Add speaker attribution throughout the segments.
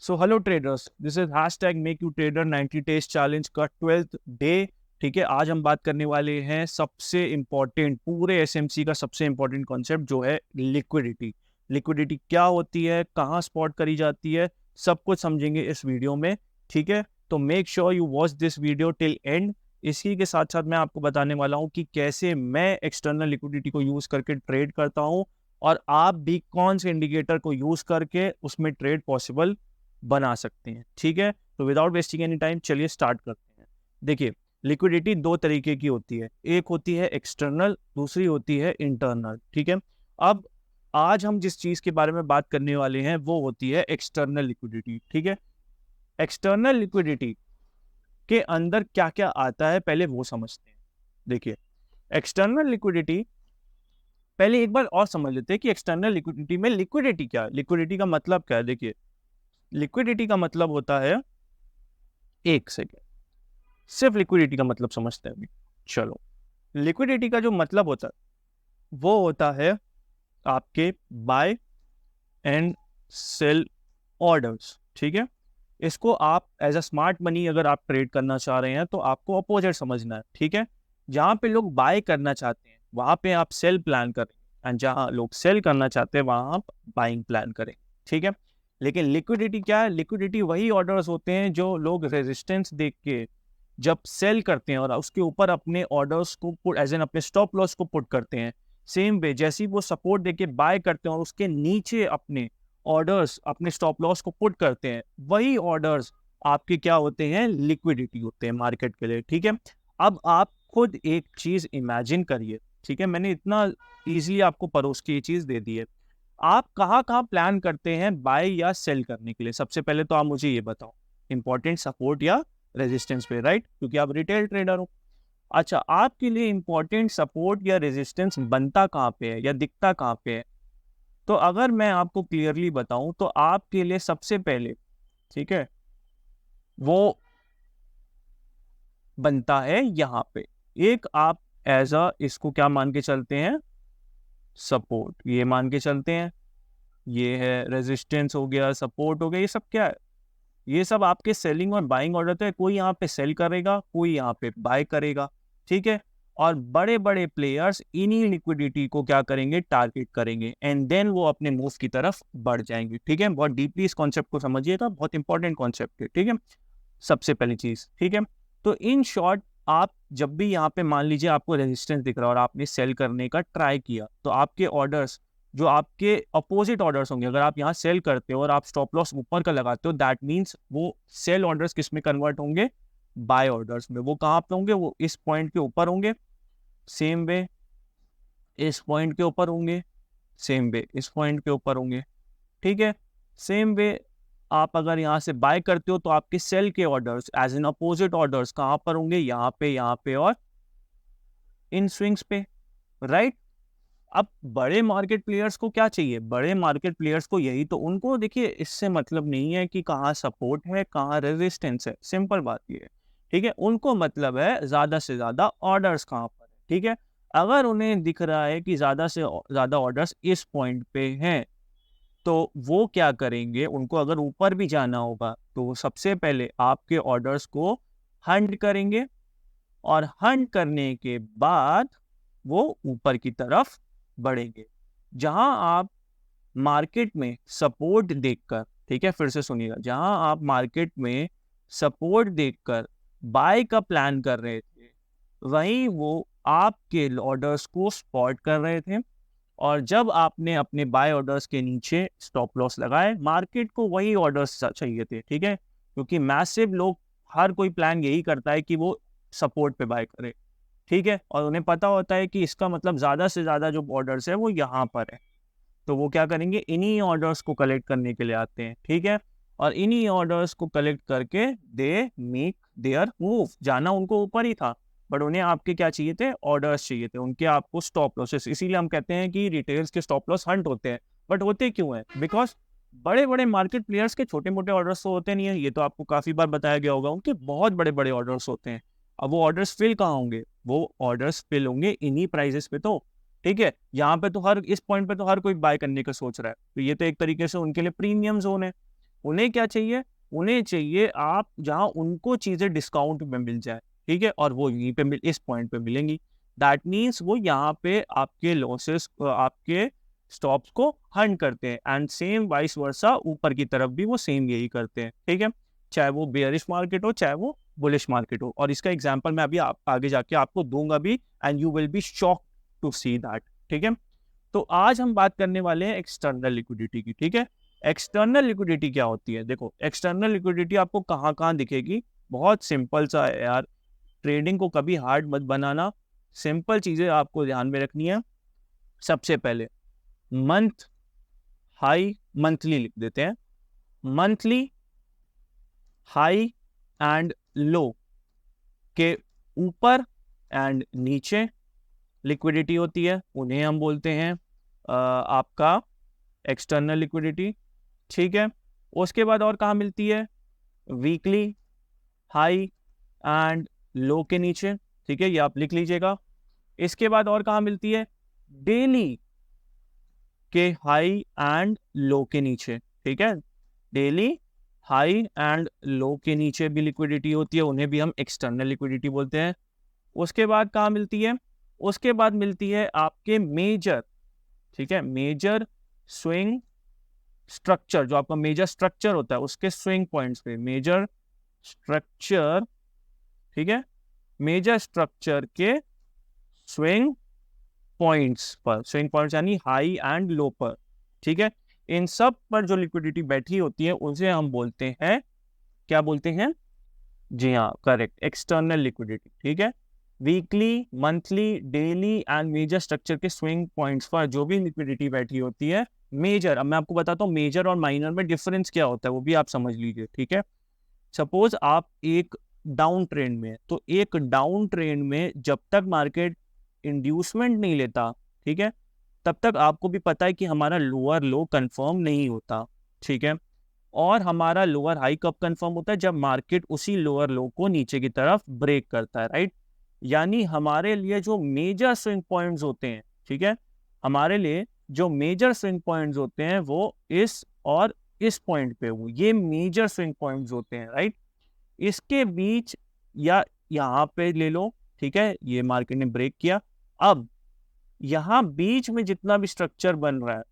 Speaker 1: So hello traders, this is hashtag make you trader 90 days challenge का 12th day. ठीक है, आज हम बात करने वाले हैं सबसे इम्पोर्टेंट, पूरे एसएमसी का सबसे इम्पोर्टेंट कॉन्सेप्ट जो है लिक्विडिटी। लिक्विडिटी क्या होती है, कहाँ स्पॉट करी जाती है, सब कुछ समझेंगे इस वीडियो में। ठीक है, तो make sure you watch this video till and. इसी के साथ साथ मैं आपको बताने वाला हूँ कि कैसे मैं एक्सटर्नल लिक्विडिटी को यूज करके ट्रेड करता हूँ, और आप भी कौन से इंडिकेटर को यूज करके उसमें ट्रेड पॉसिबल बना सकते हैं। ठीक है, तो विदाउट वेस्टिंग एनी टाइम चलिए स्टार्ट करते हैं। देखिए, लिक्विडिटी दो तरीके की होती है, एक होती है एक्सटर्नल, दूसरी होती है इंटरनल। ठीक है, अब आज हम जिस चीज के बारे में बात करने वाले हैं वो होती है एक्सटर्नल लिक्विडिटी। ठीक है, एक्सटर्नल लिक्विडिटी के अंदर क्या क्या आता है पहले वो समझते हैं। देखिए, एक्सटर्नल लिक्विडिटी, पहले एक बार और समझ लेते हैं कि एक्सटर्नल लिक्विडिटी में लिक्विडिटी क्या है, लिक्विडिटी का मतलब क्या है। देखिए, लिक्विडिटी का मतलब होता है, एक सेकेंड, सिर्फ लिक्विडिटी का मतलब समझते हैं अभी। चलो, लिक्विडिटी का जो मतलब होता है वो होता है आपके बाय एंड सेल ऑर्डर्स। ठीक है, इसको आप एज अ स्मार्ट मनी अगर आप ट्रेड करना चाह रहे हैं तो आपको अपोजिट समझना है। ठीक है, जहां पे लोग बाय करना चाहते हैं वहां पे आप सेल प्लान करें, एंड जहां लोग सेल करना चाहते हैं वहां आप बाइंग प्लान करें। ठीक है, लेकिन लिक्विडिटी क्या है, लिक्विडिटी वही ऑर्डर्स होते हैं जो लोग रेजिस्टेंस देख के जब सेल करते हैं और उसके ऊपर अपने ऑर्डर्स को पुट एज एन अपने स्टॉप लॉस को पुट करते हैं। सेम वे जैसे ही वो सपोर्ट देके बाय करते हैं और उसके नीचे अपने ऑर्डर्स, अपने स्टॉप लॉस को पुट करते हैं, वही ऑर्डर्स आपके क्या होते हैं, लिक्विडिटी होते हैं मार्केट के लिए। ठीक है, अब आप खुद एक चीज इमेजिन करिए। ठीक है, मैंने इतना इजीली आपको परोस के ये चीज दे दी है। आप कहाँ कहाँ प्लान करते हैं बाय या सेल करने के लिए? सबसे पहले तो आप मुझे ये बताओ, इंपॉर्टेंट सपोर्ट या रेजिस्टेंस पे, राइट? क्योंकि आप रिटेल ट्रेडर हो। अच्छा, आपके लिए इंपॉर्टेंट सपोर्ट या रेजिस्टेंस बनता कहाँ पे है या दिखता कहाँ पे है? तो अगर मैं आपको क्लियरली बताऊं तो आपके लिए सबसे पहले, ठीक है, वो बनता है यहाँ पे। एक आप एज अ इसको क्या मान के चलते हैं, सपोर्ट, ये मान के चलते हैं। ये है रेजिस्टेंस हो गया, सपोर्ट हो गया, ये सब क्या है? ये सब आपके सेलिंग और बाइंग ऑर्डर है। कोई यहाँ पे सेल करेगा, कोई यहाँ पे बाय करेगा। ठीक है, और बड़े बड़े प्लेयर्स इन्हीं लिक्विडिटी को क्या करेंगे, टारगेट करेंगे, एंड देन वो अपने मूव की तरफ बढ़ जाएंगे। ठीक है, बहुत डीपली इस कॉन्सेप्ट को समझिएगा, बहुत इंपॉर्टेंट कॉन्सेप्ट है। ठीक है, सबसे पहली चीज। ठीक है, तो इन शॉर्ट, आप जब भी यहाँ पे मान लीजिए आपको रेजिस्टेंस दिख रहा है और आपने सेल करने का ट्राई किया, तो आपके ऑर्डर्स जो आपके अपोजिट ऑर्डर्स होंगे, अगर आप यहाँ सेल करते हो और आप स्टॉप लॉस ऊपर का लगाते हो, दैट मीन्स वो सेल ऑर्डर्स किस में कन्वर्ट होंगे, बाय ऑर्डर्स में। वो कहाँ पे होंगे, वो इस पॉइंट के ऊपर होंगे, सेम वे इस पॉइंट के ऊपर होंगे, सेम वे इस पॉइंट के ऊपर होंगे। ठीक है, सेम वे आप अगर यहाँ से बाय करते हो तो आपके सेल के orders as an opposite orders कहाँ पर होंगे, यहाँ पे और इन स्विंग्स पे, राइट? अब बड़े मार्केट प्लेयर्स को क्या चाहिए, बड़े मार्केट प्लेयर्स को यही तो, उनको देखिए इससे मतलब नहीं है कि कहाँ सपोर्ट है कहाँ रेजिस्टेंस है, सिंपल बात ये है। ठीक है, उनको मतलब है ज्यादा से ज्यादा ऑर्डर्स कहाँ पर है। ठीक है, अगर उन्हें दिख रहा है कि ज्यादा से ज्यादा ऑर्डर्स इस पॉइंट पे हैं, तो वो क्या करेंगे, उनको अगर ऊपर भी जाना होगा तो वो सबसे पहले आपके ऑर्डर्स को हंट करेंगे, और हंट करने के बाद वो ऊपर की तरफ बढ़ेंगे। जहां आप मार्केट में सपोर्ट देखकर, ठीक है, फिर से सुनिएगा, जहां आप मार्केट में सपोर्ट देखकर बाय का प्लान कर रहे थे, वहीं वो आपके ऑर्डर्स को स्पॉट कर रहे थे। और जब आपने अपने बाय ऑर्डर्स के नीचे स्टॉप लॉस लगाए, मार्केट को वही ऑर्डर्स चाहिए थे। ठीक है, क्योंकि मैसिव लोग, हर कोई प्लान यही करता है कि वो सपोर्ट पे बाय करे। ठीक है, और उन्हें पता होता है कि इसका मतलब ज्यादा से ज्यादा जो ऑर्डर्स है वो यहाँ पर है, तो वो क्या करेंगे, इन्हीं ऑर्डर्स को कलेक्ट करने के लिए आते हैं। ठीक है, और इन्हीं ऑर्डर्स को कलेक्ट करके दे मेक देयर मूव। जाना उनको ऊपर ही था, बट उन्हें आपके क्या चाहिए थे, ऑर्डर्स चाहिए थे, उनके आपको स्टॉप लॉसेस। इसीलिए हम कहते हैं कि रिटेल्स के स्टॉप लॉस हंट होते हैं। बट होते क्यों हैं, बिकॉज बड़े बड़े मार्केट प्लेयर्स के छोटे मोटे ऑर्डर्स तो होते नहीं है, ये तो आपको काफी बार बताया गया होगा, उनके बहुत बड़े बड़े ऑर्डर्स होते हैं। अब वो ऑर्डर्स फिल कहाँ होंगे, वो ऑर्डर्स फिल होंगे इन्हीं प्राइजेस पे तो। ठीक है, यहाँ पे तो हर इस पॉइंट पे तो हर कोई बाय करने का सोच रहा है, तो ये तो एक तरीके से उनके लिए प्रीमियम जोन है। उन्हें क्या चाहिए, उन्हें चाहिए आप जहां उनको चीजें डिस्काउंट में मिल जाए, ठीक है, और वो यहीं पे इस पॉइंट पे मिलेंगी। दैट मीन्स वो यहाँ पे आपके लॉसेस, आपके स्टॉप्स को हंट करते हैं, एंड सेम वाइस वर्सा ऊपर की तरफ भी वो सेम यही करते हैं, ठीक है, चाहे वो बेयरिश मार्केट हो चाहे वो बुलिश मार्केट हो। और इसका एग्जांपल मैं अभी आगे जाके आपको दूंगा भी, and you will be shocked to see that, ठीक है। तो आज हम बात करने वाले हैं एक्सटर्नल लिक्विडिटी की, ठीक है। एक्सटर्नल लिक्विडिटी क्या होती है? देखो, एक्सटर्नल लिक्विडिटी आपको कहाँ कहाँ दिखेगी? बहुत सिंपल सा है यार, ट्रेडिंग को कभी हार्ड मत बनाना, सिंपल चीजें आपको ध्यान में रखनी है। सबसे पहले मंथ हाई, मंथली लिख देते हैं, मंथली हाई एंड लो के ऊपर एंड नीचे लिक्विडिटी होती है, उन्हें हम बोलते हैं आपका एक्सटर्नल लिक्विडिटी, ठीक है। उसके बाद और कहाँ मिलती है? वीकली हाई एंड लो के नीचे, ठीक है, ये आप लिख लीजिएगा। इसके बाद और कहाँ मिलती है? डेली के हाई एंड लो के नीचे, ठीक है, डेली हाई एंड लो के नीचे भी लिक्विडिटी होती है, उन्हें भी हम एक्सटर्नल लिक्विडिटी बोलते हैं। उसके बाद कहाँ मिलती है? उसके बाद मिलती है आपके मेजर, ठीक है, मेजर स्विंग स्ट्रक्चर, जो आपका मेजर स्ट्रक्चर होता है उसके स्विंग पॉइंट्स पे, मेजर स्ट्रक्चर, ठीक है, मेजर स्ट्रक्चर के स्विंग पॉइंट्स पर, स्विंग पॉइंट्स यानी हाई एंड लो पर, ठीक है, इन सब पर जो लिक्विडिटी बैठी होती है उसे हम बोलते हैं, क्या बोलते हैं? जी हाँ, करेक्ट, एक्सटर्नल लिक्विडिटी, ठीक है। Weekly, monthly, daily and major structure के स्विंग पॉइंट्स पर जो भी लिक्विडिटी बैठी होती है, मेजर, अब मैं आपको बताता हूँ मेजर और माइनर में डिफरेंस क्या होता है, वो भी आप समझ लीजिए, ठीक है। सपोज आप एक डाउन ट्रेंड में, तो एक डाउन ट्रेंड में जब तक मार्केट इंड्यूसमेंट नहीं लेता, ठीक है, तब तक आपको भी पता है कि हमारा लोअर लो कंफर्म नहीं होता, ठीक है, और हमारा लोअर हाई कब कंफर्म होता है? जब मार्केट उसी लोअर लो को नीचे की तरफ ब्रेक करता है, राइट। यानी हमारे लिए जो मेजर स्विंग पॉइंट्स होते हैं, ठीक है, हमारे लिए जो मेजर स्विंग पॉइंट्स होते हैं वो इस और इस पॉइंट पे हो, ये मेजर स्विंग पॉइंट्स होते हैं, राइट। इसके बीच या यहाँ पे ले लो, ठीक है, ये मार्केट ने ब्रेक किया, अब यहाँ बीच में जितना भी स्ट्रक्चर बन रहा है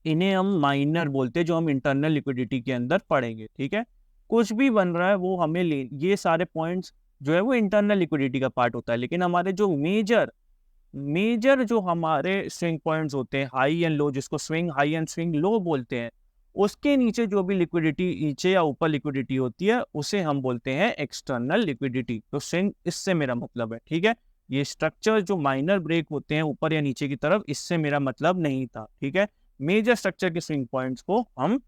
Speaker 1: इन्हें हम माइनर बोलते हैं, जो हम इंटरनल लिक्विडिटी के अंदर पढ़ेंगे, ठीक है। कुछ भी बन रहा है वो हमें ये सारे पॉइंट्स जो है वो इंटरनल लिक्विडिटी का पार्ट होता है, लेकिन हमारे जो मेजर जो हमारे स्विंग पॉइंट्स होते हैं, हाई एंड लो, जिसको swing high and swing low बोलते हैं, उसके नीचे जो भी लिक्विडिटी नीचे या ऊपर लिक्विडिटी होती है उसे हम बोलते हैं एक्सटर्नल लिक्विडिटी। तो स्विंग, इससे मेरा मतलब है, ठीक है, ये स्ट्रक्चर जो माइनर ब्रेक होते हैं ऊपर या नीचे की तरफ, इससे मेरा मतलब नहीं था, ठीक है। मेजर स्ट्रक्चर के स्विंग पॉइंट्स को हम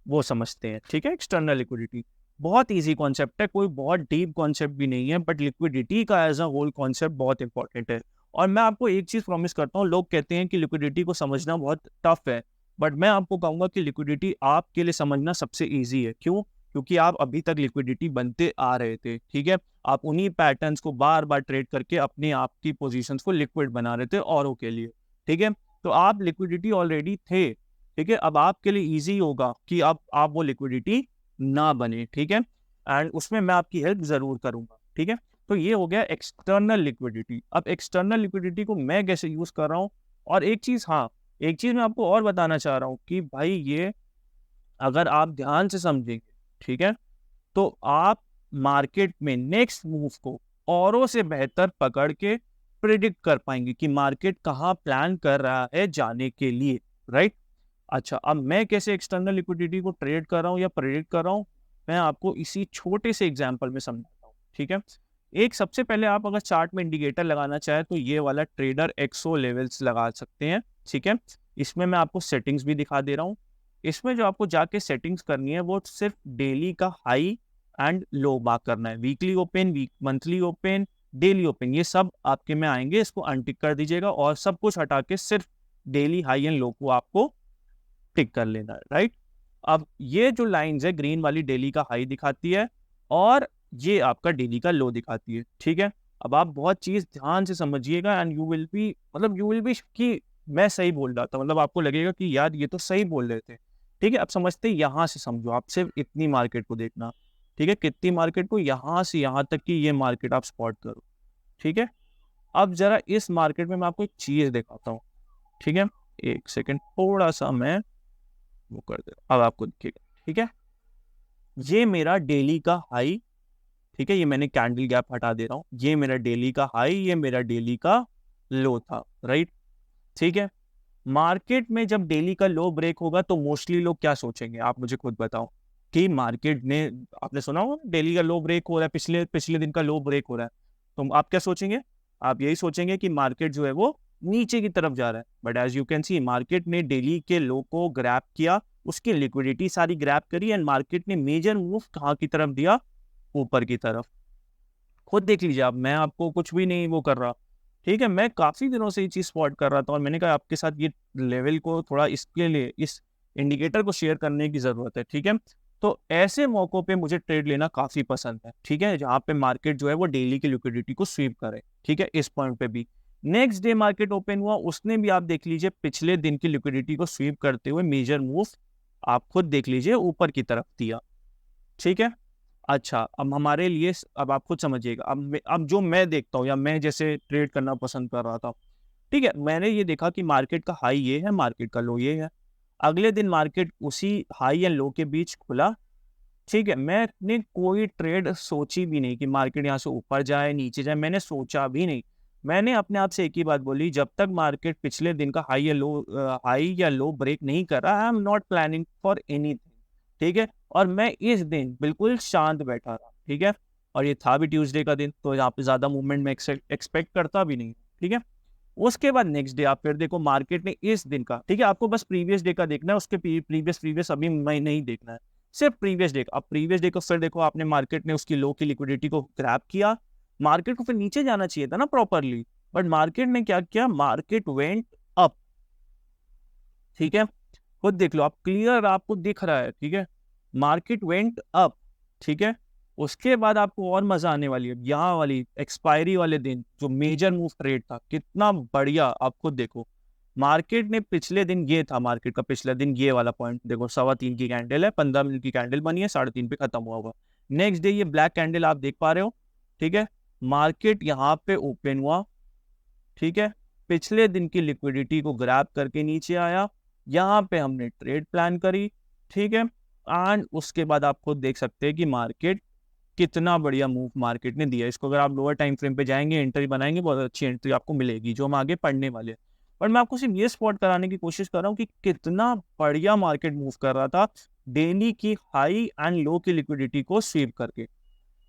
Speaker 1: वो समझते हैं, ठीक है, एक्सटर्नल लिक्विडिटी। बहुत इजी कॉन्सेप्ट है, कोई बहुत डीप कॉन्सेप्ट भी नहीं है, बट लिक्विडिटी का एज अ होल कॉन्सेप्ट बहुत इंपॉर्टेंट है। और मैं आपको एक चीज प्रॉमिस करता हूँ, लोग कहते हैं कि लिक्विडिटी को समझना बहुत टफ है, बट मैं आपको कहूंगा कि लिक्विडिटी आपके लिए समझना सबसे ईजी है। क्यों? क्योंकि आप अभी तक लिक्विडिटी बनते आ रहे थे, ठीक है, आप उन्हीं पैटर्न्स को बार बार ट्रेड करके अपने आप की पोजीशंस को लिक्विड बना रहे थे औरों के लिए, ठीक है, तो आप लिक्विडिटी ऑलरेडी थे, ठीक है। अब आपके लिए इजी होगा कि आप वो लिक्विडिटी ना बने, ठीक है, एंड उसमें मैं आपकी हेल्प जरूर करूंगा, ठीक है। तो ये हो गया एक्सटर्नल लिक्विडिटी। अब एक्सटर्नल लिक्विडिटी को मैं कैसे यूज कर रहा हूँ, और एक चीज, हाँ, एक चीज मैं आपको और बताना चाह रहा हूँ कि भाई ये अगर आप ध्यान से समझेंगे, ठीक है, तो आप मार्केट में नेक्स्ट मूव को औरों से बेहतर पकड़ के प्रिडिक्ट कर पाएंगे कि मार्केट कहाँ प्लान कर रहा है जाने के लिए, राइट। अच्छा, अब मैं कैसे एक्सटर्नल लिक्विडिटी को ट्रेड कर रहा हूँ या प्रेडिक्ट कर रहा हूँ, मैं आपको इसी छोटे से एग्जांपल में समझाता हूँ, ठीक है। एक सबसे पहले आप अगर चार्ट में इंडिकेटर लगाना चाहे तो ये वाला ट्रेडर एक्सो लेवल्स लगा सकते हैं, ठीक है। इसमें मैं आपको सेटिंग्स भी दिखा दे रहा हूँ। इसमें जो आपको जाके सेटिंग्स करनी है वो सिर्फ डेली का हाई एंड लो मार्क करना है, weekly open, monthly open, daily open, ये सब आपके में आएंगे, इसको अनटिक कर दीजिएगा और सब कुछ हटा के सिर्फ डेली हाई एंड लो को आपको टिक कर लेना है, राइट। अब ये जो लाइंस है, ग्रीन वाली डेली का हाई दिखाती है और ये आपका डेली का लो दिखाती है, ठीक है। अब आप बहुत चीज ध्यान से समझिएगा एंड यू विल बी कि मैं सही बोल रहा था, मतलब आपको लगेगा कि यार ये तो सही बोल रहे थे, ठीक है, अब समझते यहाँ से समझो, आप सिर्फ इतनी मार्केट को देखना, ठीक है, कितनी मार्केट को, यहाँ से यहाँ तक की ये मार्केट आप स्पॉट करो, ठीक है। अब जरा इस मार्केट में मैं आपको एक चीज दिखाता हूँ, ठीक है, एक सेकंड, थोड़ा सा मैं वो कर दे, अब आपको दिखेगा, ठीक है। ये मेरा डेली का हाई, ठीक है, ये मैंने कैंडल गैप हटा दे रहा हूँ, ये मेरा डेली का हाई, ये मेरा डेली का लो था, राइट, ठीक है। मार्केट में जब डेली का लो ब्रेक होगा तो मोस्टली लोग क्या सोचेंगे, आप मुझे खुद बताओ, कि मार्केट ने, आपने सुना होगा डेली का लो ब्रेक हो रहा है, पिछले पिछले दिन का लो ब्रेक हो रहा है, तो आप क्या सोचेंगे, आप यही सोचेंगे कि मार्केट जो है वो नीचे की तरफ जा रहा है। But as you can see, market ने डेली के लो को ग्रैब किया, उसकी लिक्विडिटी सारी ग्रैब करी, एंड मार्केट ने मेजर मूव कहाँ की तरफ दिया, ऊपर की तरफ। खुद देख लीजिए आप, मैं आपको कुछ भी नहीं वो कर रहा, ठीक है, मैं काफी दिनों से ये चीज स्पॉट कर रहा था, और मैंने कहा आपके साथ ये लेवल को थोड़ा इसके लिए, इस इंडिकेटर को शेयर करने की जरूरत है, ठीक है। तो ऐसे मौकों पे मुझे ट्रेड लेना काफी पसंद है, ठीक है, जहाँ पे मार्केट जो है वो डेली की लिक्विडिटी को स्वीप करे, ठीक है। इस पॉइंट पे भी नेक्स्ट डे मार्केट ओपन हुआ, उसने भी आप देख लीजिए पिछले दिन की लिक्विडिटी को स्वीप करते हुए मेजर मूव, आप खुद देख लीजिए, ऊपर की तरफ दिया, ठीक है। अच्छा, अब हमारे लिए, अब आप खुद समझिएगा, अब जो मैं देखता हूँ, या मैं जैसे ट्रेड करना पसंद कर रहा था, ठीक है, मैंने ये देखा कि मार्केट का हाई ये है, मार्केट का लो ये है, अगले दिन मार्केट उसी हाई एंड लो के बीच खुला, ठीक है। मैंने कोई ट्रेड सोची भी नहीं कि मार्केट यहाँ से ऊपर जाए नीचे जाए, मैंने सोचा भी नहीं। मैंने अपने आप से एक ही बात बोली, जब तक मार्केट पिछले दिन का हाई या लो ब्रेक नहीं कर रहा, I am not planning for anything, ठीक है। और मैं इस दिन बिल्कुल शांत बैठा रहा, ठीक है, और ये था भी ट्यूसडे का दिन, तो यहाँ पे ज्यादा मूवमेंट में एक्सपेक्ट करता भी नहीं, ठीक है। उसके बाद नेक्स्ट डे आप फिर देखो, मार्केट ने इस दिन का, ठीक है, आपको बस प्रीवियस डे का देखना है, उसके प्रीवियस अभी मैं नहीं देखना है, सिर्फ प्रीवियस डे। अब प्रीवियस डे को फिर देखो आपने, मार्केट ने उसकी लो की लिक्विडिटी को ग्रैब किया, मार्केट को फिर नीचे जाना चाहिए था ना प्रॉपरली, बट मार्केट ने क्या किया, मार्केट वेंट अप, ठीक है, खुद देख लो आप, क्लियर आपको दिख रहा है, ठीक है, मार्केट वेंट अप, ठीक है। उसके बाद आपको और मजा आने वाली है, यहाँ वाली एक्सपायरी वाले दिन जो मेजर मूव ट्रेड था, कितना बढ़िया, आप खुद देखो, मार्केट ने पिछले दिन, ये था मार्केट का पिछला दिन, ये वाला पॉइंट देखो, 3:15 की कैंडल है, 15 मिनट की कैंडल बनी है, 3:30 पे खत्म हुआ होगा। नेक्स्ट डे ये ब्लैक कैंडल आप देख पा रहे हो, ठीक है, मार्केट यहाँ पे ओपन हुआ, ठीक है, पिछले दिन की लिक्विडिटी को ग्रैब करके नीचे आया, यहाँ पे हमने ट्रेड प्लान करी, ठीक है, एंड उसके बाद आप खुद देख सकते हैं कि मार्केट कितना बढ़िया मूव मार्केट ने दिया। इसको अगर आप लोअर टाइम फ्रेम पे जाएंगे, एंट्री बनाएंगे, बहुत अच्छी एंट्री आपको मिलेगी, जो हम आगे पढ़ने वाले हैं। पर मैं आपको सिर्फ ये स्पॉट कराने की कोशिश कर रहा हूँ कि कितना बढ़िया मार्केट मूव कर रहा था, डेली की हाई एंड लो की लिक्विडिटी को स्वीप करके।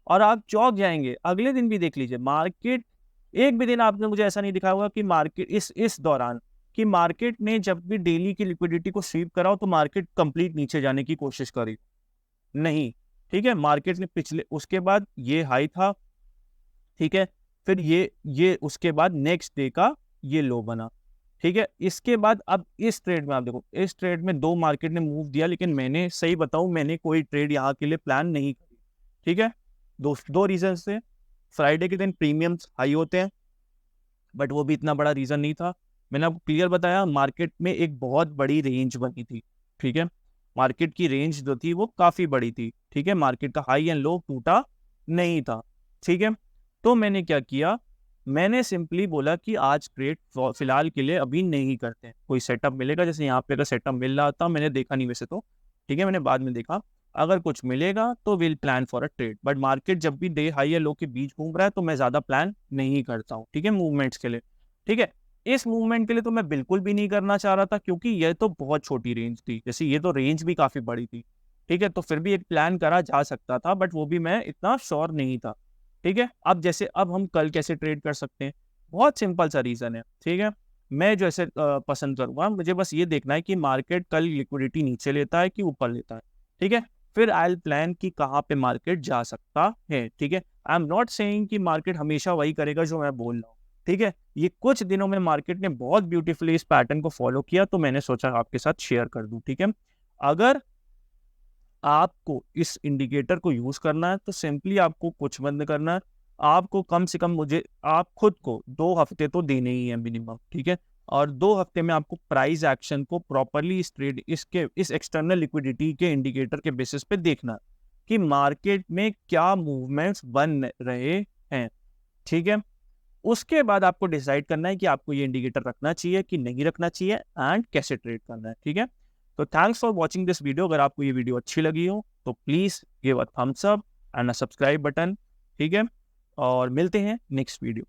Speaker 1: और आप चौक जाएंगे, अगले दिन भी देख लीजिए, मार्केट, एक भी दिन आपने मुझे ऐसा नहीं दिखाया होगा कि मार्केट इस दौरान, कि मार्केट ने जब भी डेली की लिक्विडिटी को स्वीप करा हो तो मार्केट कंप्लीट नीचे जाने की कोशिश करी, नहीं, ठीक है। मार्केट ने पिछले, उसके बाद ये हाई था, ठीक है, फिर ये उसके बाद नेक्स्ट डे का ये लो बना, ठीक है। इसके बाद अब इस ट्रेड में आप देखो, इस ट्रेड में दो मार्केट ने मूव दिया, लेकिन मैंने, सही बताऊं, मैंने कोई ट्रेड यहाँ के लिए प्लान नहीं करी, ठीक है। दो रीजन से, फ्राइडे के दिन प्रीमियम्स हाई होते हैं, बट वो भी इतना बड़ा रीजन नहीं था। मैंने आपको क्लियर बताया, मार्केट में एक बहुत बड़ी रेंज बनी थी, ठीक है, मार्केट की रेंज जो थी वो काफी बड़ी थी, ठीक है, मार्केट का हाई एंड लो टूटा नहीं था, ठीक है। तो मैंने क्या किया, मैंने सिंपली बोला कि आज ट्रेड फिलहाल के लिए अभी नहीं करते हैं, कोई सेटअप मिलेगा, जैसे यहाँ पे अगर सेटअप मिल रहा था, मैंने देखा नहीं वैसे तो, ठीक है, मैंने बाद में देखा, अगर कुछ मिलेगा तो will plan for a trade, but market जब भी डे हाई या लो के बीच घूम रहा है तो मैं ज्यादा प्लान नहीं करता हूँ, ठीक है, मूवमेंट्स के लिए, ठीक है। इस मूवमेंट के लिए तो मैं बिल्कुल भी नहीं करना चाह रहा था, क्योंकि ये तो बहुत छोटी रेंज थी, जैसे ये तो रेंज भी काफी बड़ी थी, ठीक है, तो फिर भी एक प्लान करा जा सकता था, बट वो भी मैं इतना श्योर नहीं था, ठीक है। अब जैसे, अब हम कल कैसे ट्रेड कर सकते हैं, बहुत सिंपल सा रीजन है, ठीक है, मैं जो ऐसे पसंद करूंगा, मुझे बस ये देखना है कि मार्केट कल लिक्विडिटी नीचे लेता है कि ऊपर लेता है, ठीक है, फिर आई विल प्लान कि कहाँ पे मार्केट जा सकता है, ठीक है। आई एम नॉट सेइंग कि मार्केट हमेशा वही करेगा जो मैं बोल रहा हूँ, ठीक है, ये कुछ दिनों में मार्केट ने बहुत ब्यूटीफुली इस पैटर्न को फॉलो किया, तो मैंने सोचा आपके साथ शेयर कर दूं, ठीक है। अगर आपको इस इंडिकेटर को यूज करना है तो सिंपली आपको कुछ बंद करना है, आपको कम से कम, मुझे, आप खुद को 2 हफ्ते तो देने ही है मिनिमम, ठीक है। और 2 हफ्ते में आपको प्राइस एक्शन को प्रॉपरली इस एक्सटर्नल लिक्विडिटी के इंडिकेटर के बेसिस पे देखना कि मार्केट में क्या मूवमेंट्स बन रहे हैं, ठीक है। उसके बाद आपको डिसाइड करना है कि आपको ये इंडिकेटर रखना चाहिए कि नहीं रखना चाहिए एंड कैसे ट्रेड करना है, ठीक है। तो thanks for watching this video. अगर आपको ये वीडियो अच्छी लगी हो तो please give a thumbs up and a subscribe button, ठीक है। और मिलते हैं नेक्स्ट वीडियो।